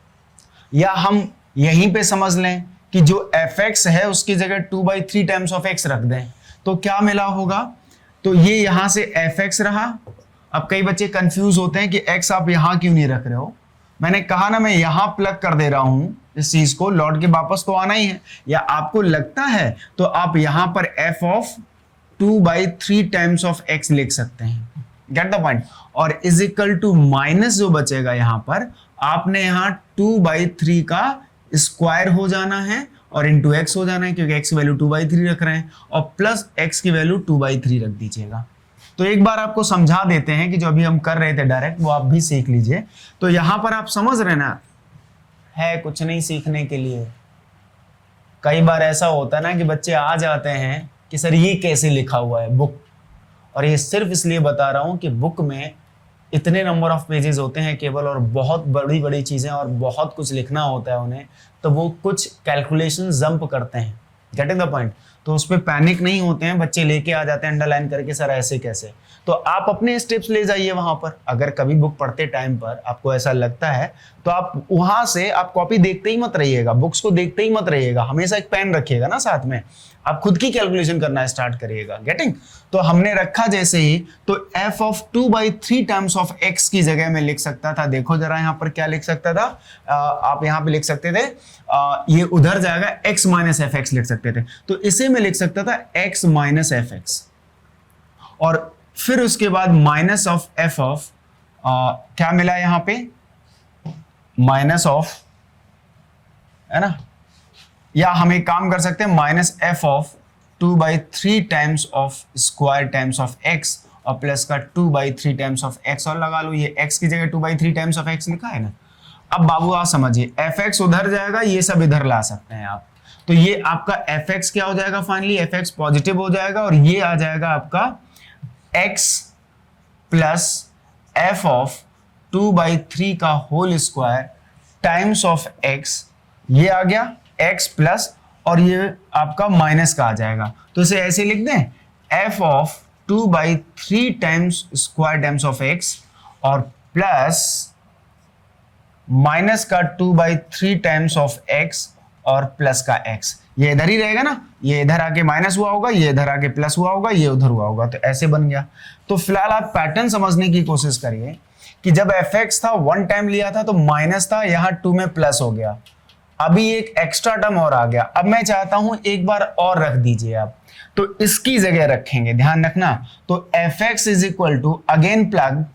या हम यहीं पे समझ लें कि जो fx है उसकी जगह 2/3 टाइम्स ऑफ x रख दें, तो क्या मिला होगा, तो ये यहां से fx रहा। अब कई बच्चे कंफ्यूज होते हैं कि x आप यहां क्यों नहीं रख रहे हो। मैंने कहा ना, मैं यहां प्लग कर दे रहा हूं इस चीज को, लौट के वापस तो आना ही है। या आपको लगता है तो आप यहां पर f of 2/3 times of x लिख सकते हैं, गेट द पॉइंट। और इज इक्वल टू माइनस जो बचेगा यहां पर, आपने यहां 2/3 का स्क्वायर हो जाना है और इंटू एक्स हो जाना है, क्योंकि x की वैल्यू 2/3 रख रहे हैं, और प्लस x की वैल्यू 2/3 रख दीजिएगा। तो एक बार आपको समझा देते हैं कि जो अभी हम कर रहे थे डायरेक्ट, वो आप भी सीख लीजिए। तो यहां पर आप समझ रहे ना, है कुछ नहीं सीखने के लिए। कई बार ऐसा होता है ना कि बच्चे आ जाते हैं कि सर ये कैसे लिखा हुआ है बुक, और ये सिर्फ इसलिए बता रहा हूं कि बुक में इतने नंबर ऑफ पेजेस होते हैं केवल, और बहुत बड़ी बड़ी चीजें और बहुत कुछ लिखना होता है उन्हें, तो वो कुछ कैलकुलेशन जंप करते हैं, गेटिंग द पॉइंट। तो उस पर पैनिक नहीं होते हैं, बच्चे लेके आ जाते हैं अंडरलाइन करके, सर ऐसे कैसे। तो आप अपने स्टेप्स ले जाइए वहां पर। अगर कभी बुक पढ़ते टाइम पर आपको ऐसा लगता है तो आप वहां से आप कॉपी देखते ही मत रहिएगा, बुक्स को देखते ही मत रहिएगा, हमेशा एक पेन रखिएगा ना साथ में, आप खुद की कैलकुलेशन करना स्टार्ट करिएगा, गेटिंग। तो हमने रखा जैसे ही, तो f of 2/3 times of x की जगह में लिख सकता था, देखो जरा यहां पर क्या लिख सकता था, आप यहां पे लिख सकते थे, ये उधर जाएगा x माइनस एफ एक्स लिख सकते थे। तो इसे मैं लिख सकता था x माइनस एफ एक्स, और फिर उसके बाद माइनस ऑफ f ऑफ क्या मिला यहां पे, माइनस ऑफ, है ना, या हम एक काम कर सकते हैं, minus F of 2/3 times of square times of x और प्लस का 2/3 टाइम्स ऑफ x, और लगा लो ये x की जगह 2/3 टाइम्स ऑफ x लिखा है ना। अब बाबू आप समझिए, fx उधर जाएगा, ये सब इधर ला सकते हैं आप। तो ये आपका fx क्या हो जाएगा, फाइनली fx पॉजिटिव हो जाएगा, और ये आ जाएगा आपका x प्लस f ऑफ 2/3 का whole square times of x, ये आ गया x प्लस, और ये आपका माइनस का आ जाएगा। तो इसे ऐसे लिख दें, f of 2/3 times square times of x और प्लस माइनस का 2/3 टाइम्स ऑफ x और प्लस का x। ये इधर ही रहेगा ना, ये इधर आके माइनस हुआ होगा, ये इधर आके प्लस हुआ होगा, ये उधर हुआ होगा, तो ऐसे बन गया। तो फिलहाल आप पैटर्न समझने की कोशिश करिए कि जब fx था 1 टाइम लिया था तो माइनस था, यहां 2 में प्लस हो गया, अभी एक एक्स्ट्रा टर्म और आ गया। अब मैं चाहता हूं एक बार और रख दीजिए आप, तो इसकी जगह रखेंगे, ध्यान रखना। तो fx is equal to, again plug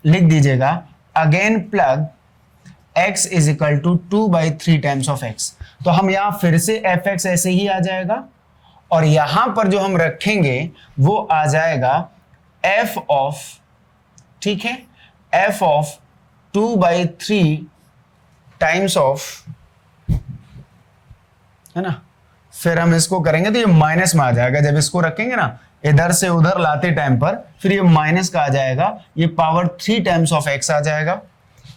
लिख दीजिएगा, again plug x is equal to 2/3 times of x। तो हम यहां फिर से fx ऐसे ही आ जाएगा, और यहां पर जो हम रखेंगे वो आ जाएगा f ऑफ, ठीक है, f ऑफ 2/3 टाइम्स ऑफ, है ना। फिर हम इसको करेंगे तो ये माइनस में आ जाएगा, जब इसको रखेंगे ना इधर से उधर लाते टाइम पर, फिर ये माइनस का आ जाएगा, ये पावर 3 टाइम्स ऑफ x आ जाएगा,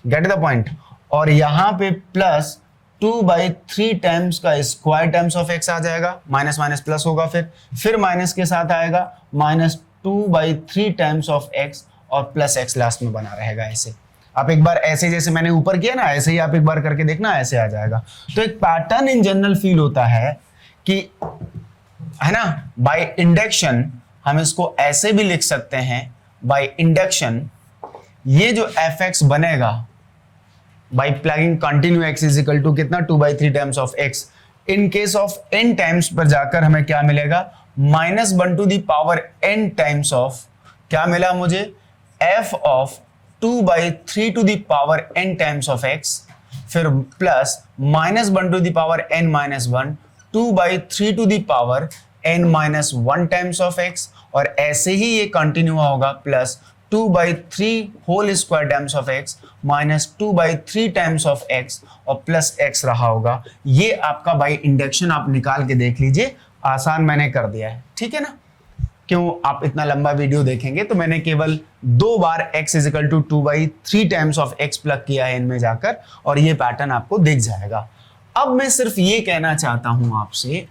गेट द पॉइंट। और यहां पे प्लस 2/3 टाइम्स का स्क्वायर टाइम्स ऑफ x आ जाएगा, माइनस माइनस प्लस होगा, फिर माइनस के साथ आएगा माइनस 2/3 टाइम्स ऑफ x और प्लस x लास्ट में बना रहेगा। ऐसे आप एक बार ऐसे जैसे मैंने ऊपर किया ना, ऐसे ही आप एक बार करके देखना, ऐसे आ जाएगा। तो एक पैटर्न इन जनरल फील होता है कि, है ना, बाय इंडक्शन हम इसको ऐसे भी लिख सकते हैं, बाय इंडक्शन ये जो fx बनेगा by plugging continue x is equal to कितना, 2/3 times of x। In case of n times पर जाकर हमें क्या मिलेगा, -1 to the power n times of, क्या मिला मुझे, f of 2/3 to the power n times of x, फिर plus -1 to the power n -1, 2/3 to the power n minus 1 times of x, और ऐसे ही ये कंटिन्यू होगा plus 2/3 whole square times of x minus 2/3 times of x और plus x रहा होगा। ये आपका बाय इंडक्शन आप निकाल के देख लीजिए, आसान मैंने कर दिया है, ठीक है ना। क्यों आप इतना लंबा वीडियो देखेंगे, तो मैंने केवल 2 बार x is equal to 2/3 times of x plug किया है n में जाकर, और ये पैटर्न आपको दिख जाएगा। अब मैं सिर्फ ये कहना चाहता हूं आपसे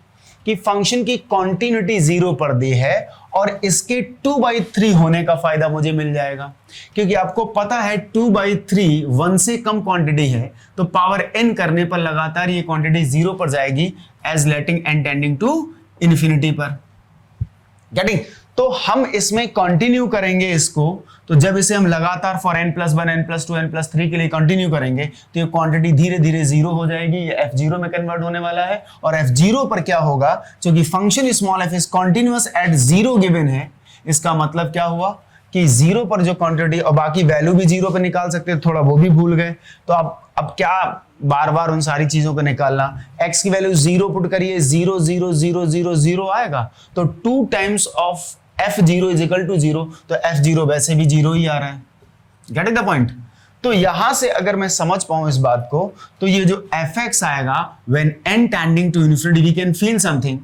कि फंक्शन की कॉन्टिन्यूटी 0 पर दी है और इसके 2/3 होने का फायदा मुझे मिल जाएगा, क्योंकि आपको पता है 2/3 1 से कम क्वांटिटी है, तो पावर n करने पर लगातार ये क्वांटिटी 0 पर जाएगी as letting n tending to infinity पर। गेटिंग? तो हम इसमें कंटिन्यू करेंगे इसको, तो जब इसे हम लगातार फॉर n+1 n+2 n+3 के लिए कंटिन्यू करेंगे तो ये क्वांटिटी धीरे धीरे 0 हो जाएगी, ये f0 में कन्वर्ट होने वाला है। और f0 पर क्या होगा, क्योंकि function small f is continuous at 0 given है, इसका मतलब क्या हुआ कि 0 पर जो क्वांटिटी, और बाकी वैल्यू भी 0 पर निकाल सकते हैं, थोड़ा वो भी भूल गए, तो अब क्या बार बार उन सारी चीजों को निकालना। x की वैल्यू 0 पुट करिए, 0 0 0 0 0 आएगा, तो 2 times of f0 is equal to 0, तो f0 वैसे भी 0 ही आ रहा है। Getting the point? तो यहां से अगर मैं समझ पाऊं इस बात को, तो ये जो fx आएगा when n tending to infinity we can feel something,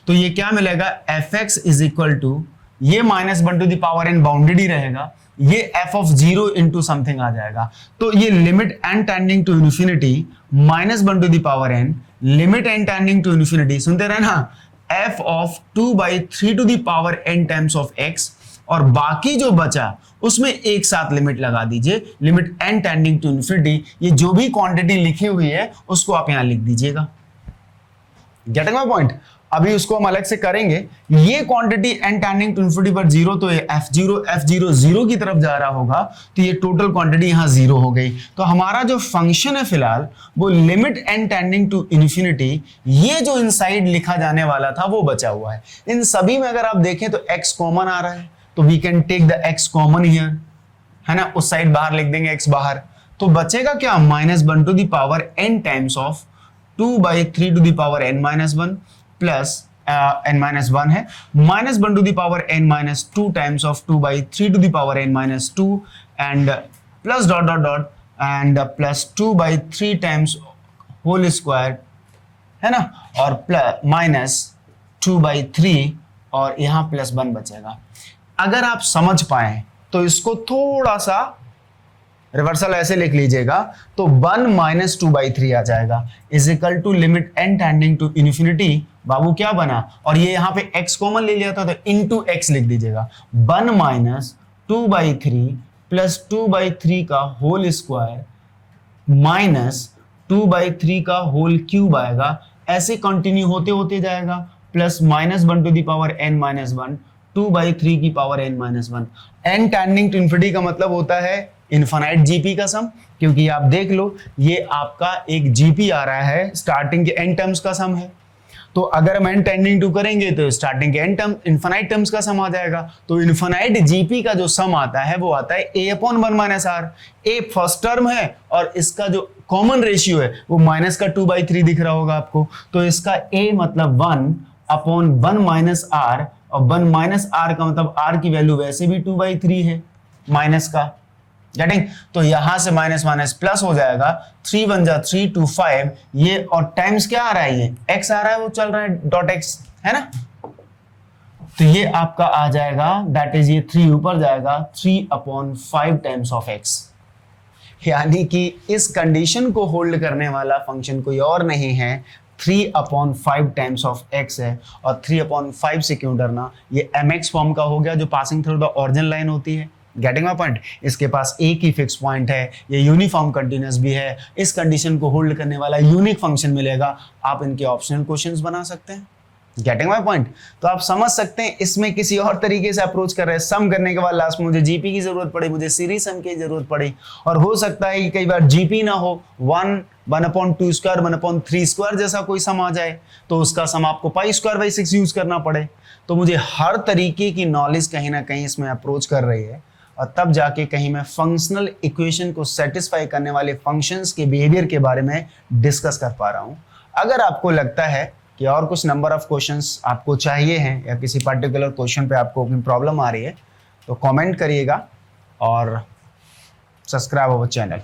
तो ये क्या मिलेगा, fx इज इक्वल टू, ये -1 to the power n bounded ही रहेगा, ये f ऑफ 0 इंटू समथिंग आ जाएगा, तो ये limit n tending to infinity -1 to the power n, limit n tending to infinity, सुनते रहे ना, f of 2/3 to the power n times of x, और बाकी जो बचा उसमें एक साथ लिमिट लगा दीजिए, limit n tending to infinity, ये जो भी क्वांटिटी लिखी हुई है उसको आप यहां लिख दीजिएगा। Getting my point? अभी उसको हम अलग से करेंगे। ये quantity n tending to infinity पर 0, तो ये f0 0 की तरफ जा रहा होगा, तो ये टोटल क्वांटिटी यहां 0 हो गई। तो हमारा जो फंक्शन है फिलहाल वो limit n tending to infinity, ये जो इनसाइड लिखा जाने वाला था वो बचा हुआ है। इन सभी में अगर आप देखें तो x कॉमन आ रहा है, तो we can take the x common here, है ना, उस साइड बाहर लिख देंगे x बाहर, तो बचेगा क्या, -1 to the power n times of 2/3 to the power n-1 plus n-1 है, -1 to the power n-2 times of 2/3 to the power n-2 and plus dot dot dot and plus 2/3 times whole square, है ना, और plus minus 2/3 और यहां +1 बचेगा। अगर आप समझ पाए तो इसको थोड़ा सा रिवर्सल ऐसे लिख लीजिएगा, तो 1 माइनस 2/3 आ जाएगा is equal to limit n tending to infinity, बाबू क्या बना, और ये यहां पे x कॉमन ले लिया था तो इनटू x लिख दीजिएगा, 1 माइनस 2/3 प्लस 2/3 का होल स्क्वायर माइनस 2/3 का होल क्यूब आएगा, ऐसे कंटिन्यू होते होते जाएगा, plus -1 to the power n-1 2/3 की power n-1। n tending to infinity का मतलब होता है इनफाइनाइट जीपी का सम, क्योंकि आप देख लो ये आपका एक जीपी आ रहा है, स्टार्टिंग के n टर्म्स का सम है, तो अगर हम n टेंडिंग टू करेंगे तो स्टार्टिंग के n टर्म इनफाइनाइट टर्म्स का सम आ जाएगा। तो इनफाइनाइट जीपी का जो सम आता है वो आता है a/1 - r, a first term है और इसका जो कॉमन रेशियो है वो माइनस का 2/3 दिख रहा होगा आपको, तो इसका a मतलब 1/1 - r, और 1 - r का मतलब r की वैल्यू वैसे भी 2/3 है माइनस का। गेटिंग? तो यहां से माइनस माइनस प्लस हो जाएगा, 3 × 1 = 3 2 5, ये और टाइम्स क्या आ रहा है, ये x आ रहा है, वो चल रहा है डॉट x, है ना, तो ये आपका आ जाएगा, दैट इज ये 3 ऊपर जाएगा, 3/5 टाइम्स ऑफ x, यानी कि इस कंडीशन को होल्ड करने वाला फंक्शन कोई और नहीं है, 3/5 टाइम्स ऑफ x है, और 3/5 से क्यों डरना, ये mx फॉर्म का हो गया जो passing through the origin line होती है। Getting my point? इसके पास एक ही फिक्स पॉइंट है, ये यूनिफॉर्म कंटीन्यूअस भी है, इस कंडीशन को होल्ड करने वाला यूनिक फंक्शन मिलेगा, आप इनके ऑप्शनल क्वेश्चंस बना सकते हैं। Getting my point? तो आप समझ सकते हैं इसमें किसी और तरीके से अप्रोच कर रहे हैं, सम करने के बाद लास्ट में मुझे जीपी की जरूरत पड़ी, मुझे सीरीज सम की जरूरत पड़ी, और हो सकता है कि कई बार जीपी ना हो, 1/2² 1/3² जैसा कोई सम आ जाए, तो उसका सम आपको π² 6 यूज करना पड़े। तो मुझे हर तरीके की नॉलेज कहीं ना कहीं इसमें अप्रोच कर रही है, और तब जाके कहीं मैं फंक्शनल इक्वेशन को सेटिस्फाई करने वाले फंक्शंस के बिहेवियर के बारे में डिस्कस कर पा रहा हूं। अगर आपको लगता है कि और कुछ नंबर ऑफ क्वेश्चंस आपको चाहिए हैं या किसी पर्टिकुलर क्वेश्चन पे आपको कोई प्रॉब्लम आ रही है तो कमेंट करिएगा और सब्सक्राइब अवर चैनल।